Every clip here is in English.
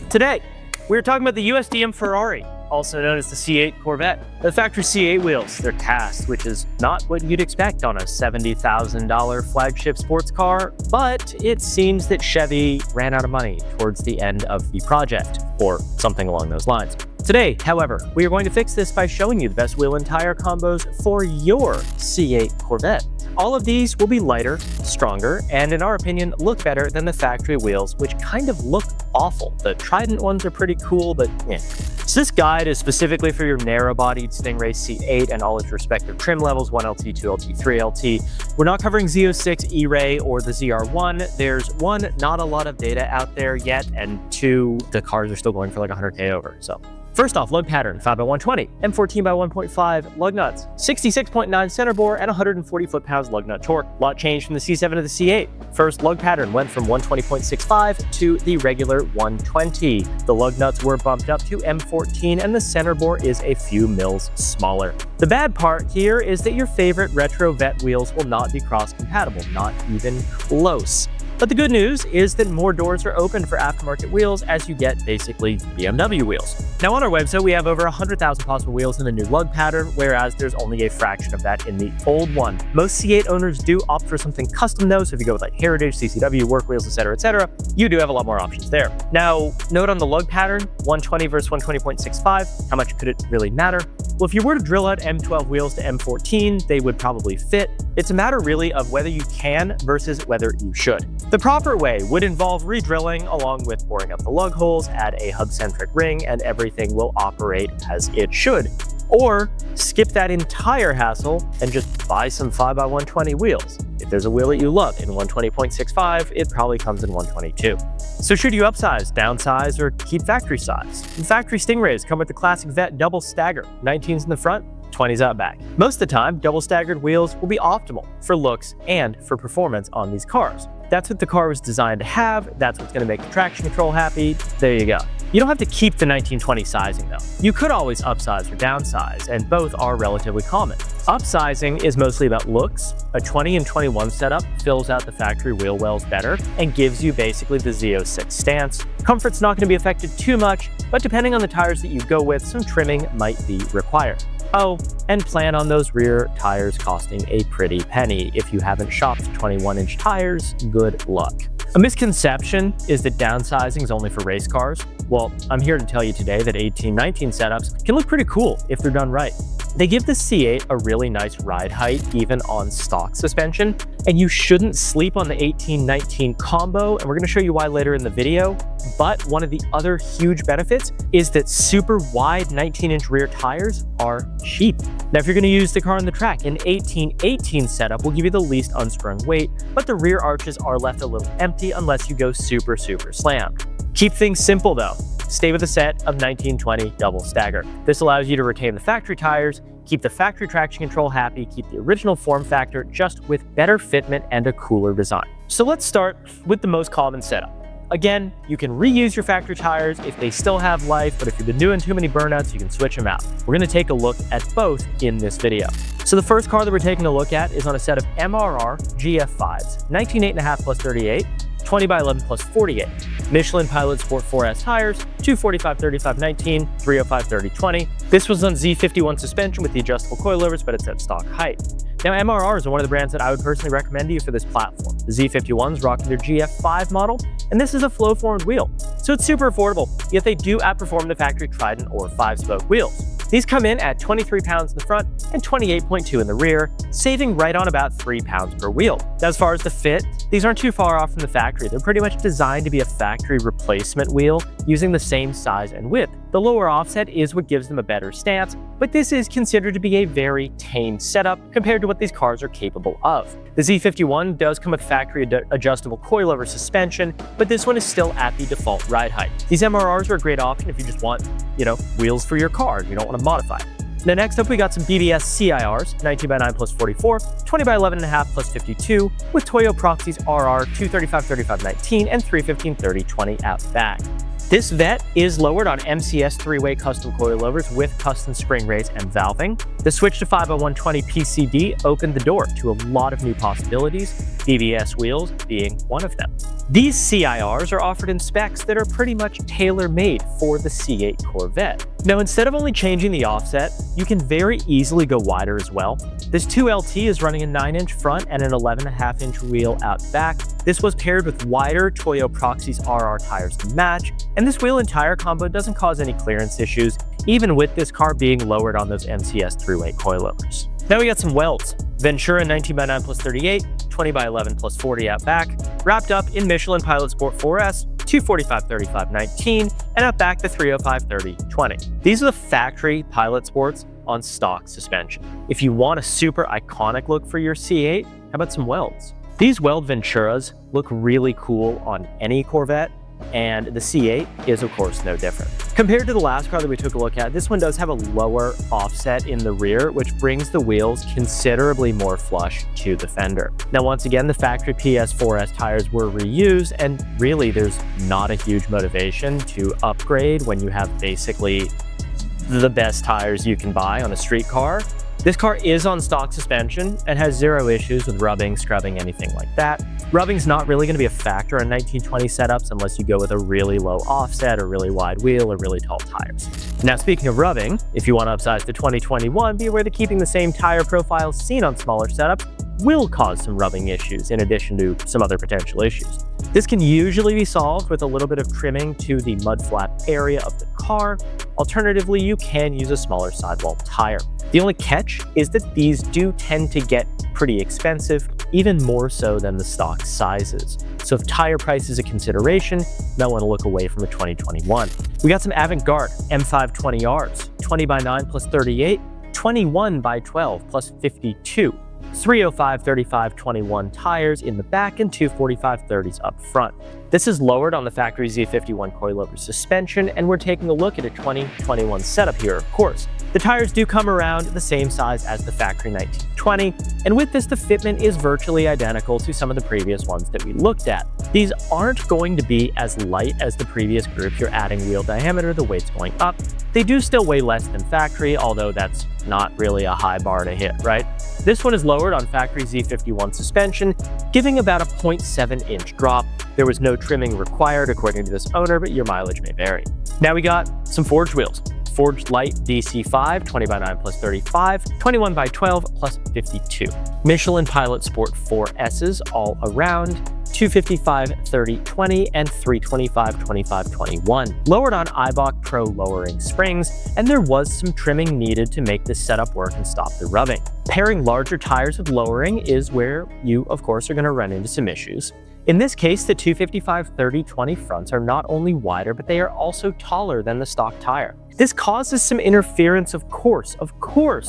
Today, we're talking about the USDM Ferrari, also known as the C8 Corvette. The factory C8 wheels, they're cast, which is not what you'd expect on a $70,000 flagship sports car, but it seems that Chevy ran out of money towards the end of the project, or something along those lines. Today, however, we are going to fix this by showing you the best wheel and tire combos for your C8 Corvette. All of these will be lighter, stronger, and in our opinion, look better than the factory wheels, which kind of look awful. The Trident ones are pretty cool, but yeah. So this guide is specifically for your narrow-bodied Stingray C8 and all its respective trim levels, 1LT, 2LT, 3LT. We're not covering Z06, E-Ray, or the ZR1. There's one, not a lot of data out there yet, and two, the cars are still going for like 100K over, so. First off, lug pattern, 5x120, M14x1.5 lug nuts, 66.9 center bore, and 140 foot-pounds lug nut torque. Lot changed from the C7 to the C8. First, lug pattern went from 120.65 to the regular 120. The lug nuts were bumped up to M14, and the center bore is a few mils smaller. The bad part here is that your favorite retro Vette wheels will not be cross-compatible, not even close. But the good news is that more doors are open for aftermarket wheels as you get basically BMW wheels. Now on our website, we have over 100,000 possible wheels in the new lug pattern, whereas there's only a fraction of that in the old one. Most C8 owners do opt for something custom though, so if you go with like Heritage, CCW, work wheels, etc., you do have a lot more options there. Now, note on the lug pattern, 120 versus 120.65, how much could it really matter? Well, if you were to drill out M12 wheels to M14, they would probably fit. It's a matter really of whether you can versus whether you should. The proper way would involve re-drilling along with boring up the lug holes, add a hub-centric ring, and everything will operate as it should. Or skip that entire hassle and just buy some 5x120 wheels. If there's a wheel that you love in 120.65, it probably comes in 122. So should you upsize, downsize, or keep factory size? The factory Stingrays come with the classic Vette double stagger, 19s in the front, 20s out back. Most of the time, double staggered wheels will be optimal for looks and for performance on these cars. That's what the car was designed to have. That's what's going to make the traction control happy. There you go. You don't have to keep the 1920 sizing though. You could always upsize or downsize, and both are relatively common. Upsizing is mostly about looks. A 20 and 21 setup fills out the factory wheel wells better and gives you basically the Z06 stance. Comfort's not going to be affected too much, but depending on the tires that you go with, some trimming might be required. Oh, and plan on those rear tires costing a pretty penny. If you haven't shopped 21-inch tires, good luck. A misconception is that downsizing is only for race cars. Well, I'm here to tell you today that 18-19 setups can look pretty cool if they're done right. They give the C8 a really nice ride height even on stock suspension, and you shouldn't sleep on the 18-19 combo, and we're going to show you why later in the video. But one of the other huge benefits is that super wide 19-inch rear tires are cheap. Now, if you're going to use the car on the track, an 18-18 setup will give you the least unsprung weight, but the rear arches are left a little empty unless you go super slammed. Keep things simple though. Stay with a set of 1920 double stagger. This allows you to retain the factory tires, keep the factory traction control happy, keep the original form factor just with better fitment and a cooler design. So let's start with the most common setup. Again, you can reuse your factory tires if they still have life, but if you've been doing too many burnouts, you can switch them out. We're going to take a look at both in this video. So the first car that we're taking a look at is on a set of MRR GF5s, 19.8.5 plus 38, 20x11 plus 48. Michelin Pilot Sport 4S tires, 245/35/19, 305/30/20. This was on Z51 suspension with the adjustable coilovers, but it's at stock height. Now, MRRs are one of the brands that I would personally recommend to you for this platform. The Z51's rocking their GF5 model, and this is a flow-formed wheel, so it's super affordable, yet they do outperform the factory Trident or 5-spoke wheels. These come in at 23 pounds in the front and 28.2 in the rear, saving right on about 3 pounds per wheel. Now, as far as the fit, these aren't too far off from the factory. They're pretty much designed to be a factory replacement wheel using the same size and width. The lower offset is what gives them a better stance, but this is considered to be a very tame setup compared to what these cars are capable of. The Z51 does come with factory adjustable coilover suspension, but this one is still at the default ride height. These MRRs are a great option if you just want, wheels for your car. You don't want to modify it. Now next up, we got some BBS CIRs, 19x9 plus 44, 20x11.5 plus 52, with Toyo Proxy's RR 235/35/19 and 315/30/20 out back. This Vette is lowered on MCS 3-way custom coilovers with custom spring rates and valving. The switch to 5x120 PCD opened the door to a lot of new possibilities, BBS wheels being one of them. These CIRs are offered in specs that are pretty much tailor-made for the C8 Corvette. Now, instead of only changing the offset, you can very easily go wider as well. This 2LT is running a 9-inch front and an 11.5-inch wheel out back. This was paired with wider Toyo Proxys RR tires to match, and this wheel and tire combo doesn't cause any clearance issues, even with this car being lowered on those MCS through-weight coilovers. Now we got some welds. Ventura 19x9 plus 38, 20x11 plus 40 out back, wrapped up in Michelin Pilot Sport 4S, 245/35/19, and out back the 305/30/20. These are the factory Pilot Sports on stock suspension. If you want a super iconic look for your C8, how about some welds? These weld Venturas look really cool on any Corvette, and the C8 is of course no different. Compared to the last car that we took a look at, this one does have a lower offset in the rear, which brings the wheels considerably more flush to the fender. Now, once again, the factory PS4S tires were reused, and really there's not a huge motivation to upgrade when you have basically the best tires you can buy on a street car. This car is on stock suspension and has zero issues with rubbing, scrubbing, anything like that. Rubbing's not really going to be a factor on 1920 setups unless you go with a really low offset or really wide wheel or really tall tires. Now, speaking of rubbing, if you want to upsize to 2021, be aware that keeping the same tire profile seen on smaller setups will cause some rubbing issues in addition to some other potential issues. This can usually be solved with a little bit of trimming to the mud flap area of the car. Alternatively, you can use a smaller sidewall tire. The only catch is that these do tend to get pretty expensive, even more so than the stock sizes. So if tire price is a consideration, you might want to look away from a 2021. We got some Avantgarde M520Rs, 20x9 plus 38, 21x12 plus 52. 305/35/21 tires in the back and 245/30s up front. This is lowered on the factory Z51 coilover suspension, and we're taking a look at a 2021 setup here, of course. The tires do come around the same size as the factory 1920, and with this, the fitment is virtually identical to some of the previous ones that we looked at. These aren't going to be as light as the previous group. You're adding wheel diameter, the weight's going up. They do still weigh less than factory, although that's not really a high bar to hit, right? This one is lowered on factory Z51 suspension, giving about a 0.7-inch drop. There was no trimming required according to this owner, but your mileage may vary. Now we got some forged wheels. FORGEDLITE DC5, 20x9 plus 35, 21x12 plus 52. Michelin Pilot Sport 4S's all around, 255/30/20 and 325/25/21. Lowered on Eibach Pro lowering springs, and there was some trimming needed to make this setup work and stop the rubbing. Pairing larger tires with lowering is where you, of course, are going to run into some issues. In this case, the 255/30/20 fronts are not only wider, but they are also taller than the stock tire. This causes some interference, of course,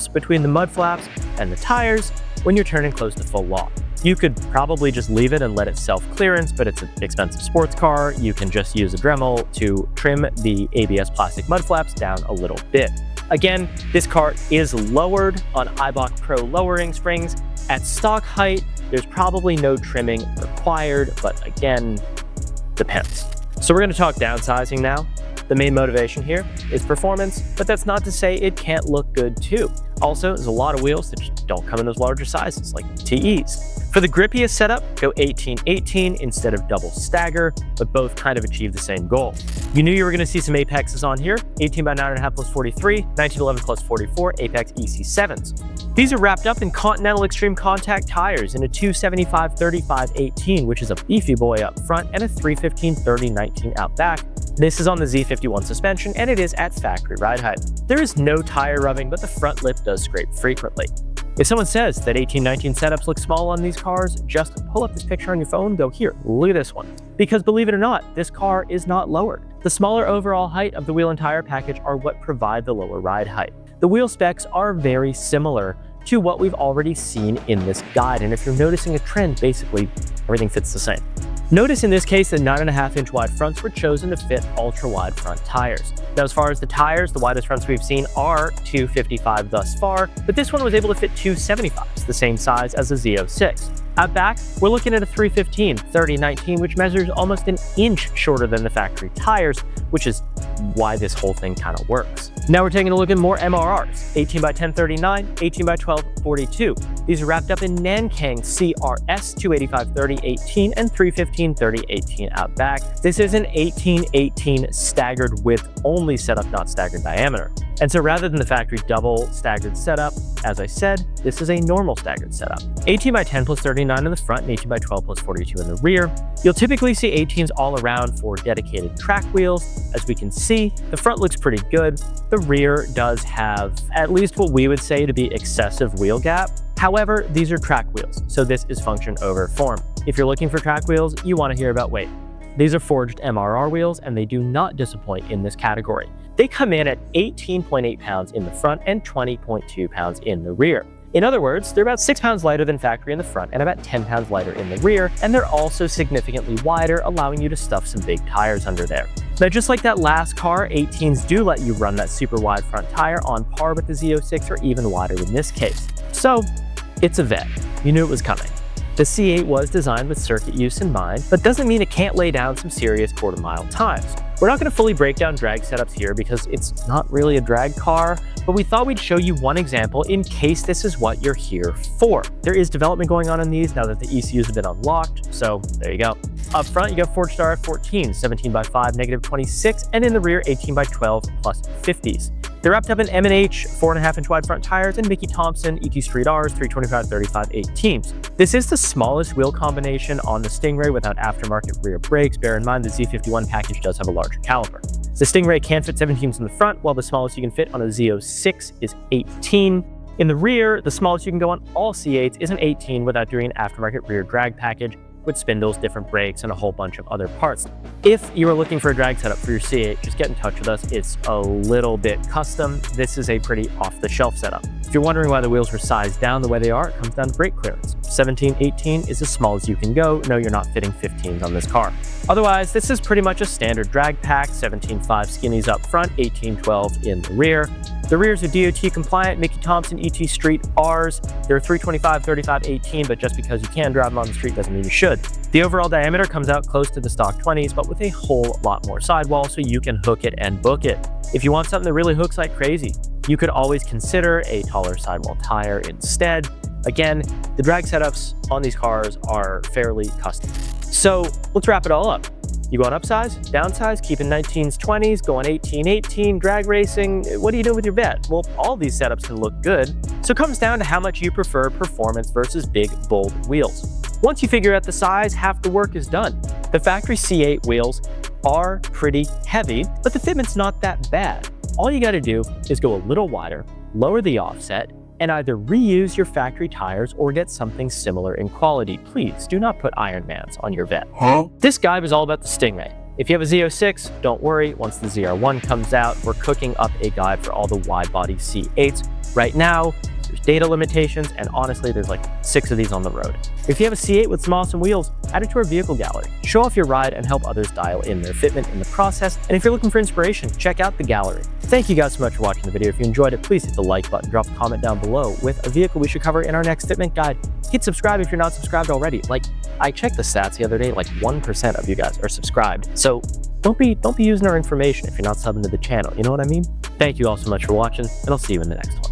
between the mud flaps and the tires when you're turning close to full lock. You could probably just leave it and let it self-clearance, but it's an expensive sports car. You can just use a Dremel to trim the ABS plastic mud flaps down a little bit. Again, this car is lowered on Eibach Pro lowering springs. At stock height, there's probably no trimming required, but again, depends. So we're going to talk downsizing now. The main motivation here is performance, but that's not to say it can't look good too. Also, there's a lot of wheels that just don't come in those larger sizes, like TEs. For the grippiest setup, go 18/18 instead of double stagger, but both kind of achieve the same goal. You knew you were going to see some Apexes on here, 18x9.5 plus 43, 1911 plus 44, Apex EC7s. These are wrapped up in Continental Extreme Contact tires in a 275/35/18, which is a beefy boy up front, and a 315/30/19 out back. This is on the Z51 suspension, and it is at factory ride height. There is no tire rubbing, but the front lip does scrape frequently. If someone says that 18/19 setups look small on these cars, just pull up this picture on your phone, go here, look at this one. Because believe it or not, this car is not lowered. The smaller overall height of the wheel and tire package are what provide the lower ride height. The wheel specs are very similar to what we've already seen in this guide, and if you're noticing a trend, basically everything fits the same. Notice in this case that 9.5-inch wide fronts were chosen to fit ultra-wide front tires. Now, as far as the tires, the widest fronts we've seen are 255 thus far, but this one was able to fit 275s, the same size as the Z06. Out back, we're looking at a 315/30/19, which measures almost an inch shorter than the factory tires, which is why this whole thing kind of works. Now we're taking a look at more MRRs, 18x10/39, 18x12/42. These are wrapped up in Nankang CRS 285/30/18 and 315/30/18 out back. This is an 18/18 staggered width only setup, not staggered diameter. And so rather than the factory double staggered setup, as I said, this is a normal staggered setup. 18 by 10 plus 39 in the front and 18 by 12 plus 42 in the rear. You'll typically see 18s all around for dedicated track wheels. As we can see, the front looks pretty good. The rear does have at least what we would say to be excessive wheel gap. However, these are track wheels, so this is function over form. If you're looking for track wheels, you want to hear about weight. These are forged MRR wheels, and they do not disappoint in this category. They come in at 18.8 pounds in the front and 20.2 pounds in the rear. In other words, they're about 6 pounds lighter than factory in the front and about 10 pounds lighter in the rear, and they're also significantly wider, allowing you to stuff some big tires under there. Now, just like that last car, 18s do let you run that super wide front tire on par with the Z06 or even wider in this case. So, it's a Vette. You knew it was coming. The C8 was designed with circuit use in mind, but doesn't mean it can't lay down some serious quarter-mile times. We're not going to fully break down drag setups here because it's not really a drag car, but we thought we'd show you one example in case this is what you're here for. There is development going on these now that the ECUs have been unlocked, so there you go. Up front, you got Forged Star 14, 17 by 5, -26, and in the rear, 18 by 12 plus 50s. They're wrapped up in M&H 4.5-inch wide front tires and Mickey Thompson ET Street Rs 325/35/18s. This is the smallest wheel combination on the Stingray without aftermarket rear brakes. Bear in mind the Z51 package does have a larger caliper. The Stingray can fit 17s in the front, while the smallest you can fit on a Z06 is 18. In the rear, the smallest you can go on all C8s is an 18 without doing an aftermarket rear drag package with spindles, different brakes, and a whole bunch of other parts. If you are looking for a drag setup for your C8, just get in touch with us. It's a little bit custom. This is a pretty off-the-shelf setup. If you're wondering why the wheels were sized down the way they are, it comes down to brake clearance. 17/18 is as small as you can go. No, you're not fitting 15s on this car. Otherwise, this is pretty much a standard drag pack, 17.5 skinnies up front, 18/12 in the rear. The rears are DOT compliant, Mickey Thompson ET Street Rs. They're 325/35/18, but just because you can drive them on the street doesn't mean you should. The overall diameter comes out close to the stock 20s, but with a whole lot more sidewall so you can hook it and book it. If you want something that really hooks like crazy, you could always consider a taller sidewall tire instead. Again, the drag setups on these cars are fairly custom. So let's wrap it all up. You going upsize, downsize, keeping 19s, 20s, going 18/18, drag racing? What do you do with your Vette? Well, all these setups can look good. So it comes down to how much you prefer performance versus big, bold wheels. Once you figure out the size, half the work is done. The factory C8 wheels are pretty heavy, but the fitment's not that bad. All you gotta do is go a little wider, lower the offset, and either reuse your factory tires or get something similar in quality. Please do not put Ironmans on your Vette. This guide was all about the Stingray. If you have a Z06, don't worry. Once the ZR1 comes out, we're cooking up a guide for all the wide-body C8s. Right now, there's data limitations, and honestly, there's like 6 of these on the road. If you have a C8 with some awesome wheels, add it to our vehicle gallery. Show off your ride and help others dial in their fitment in the process. And if you're looking for inspiration, check out the gallery. Thank you guys so much for watching the video. If you enjoyed it, please hit the like button, drop a comment down below with a vehicle we should cover in our next fitment guide. Hit subscribe if you're not subscribed already. Like, I checked the stats the other day, like 1% of you guys are subscribed. So don't be using our information if you're not subbing to the channel. You know what I mean? Thank you all so much for watching, and I'll see you in the next one.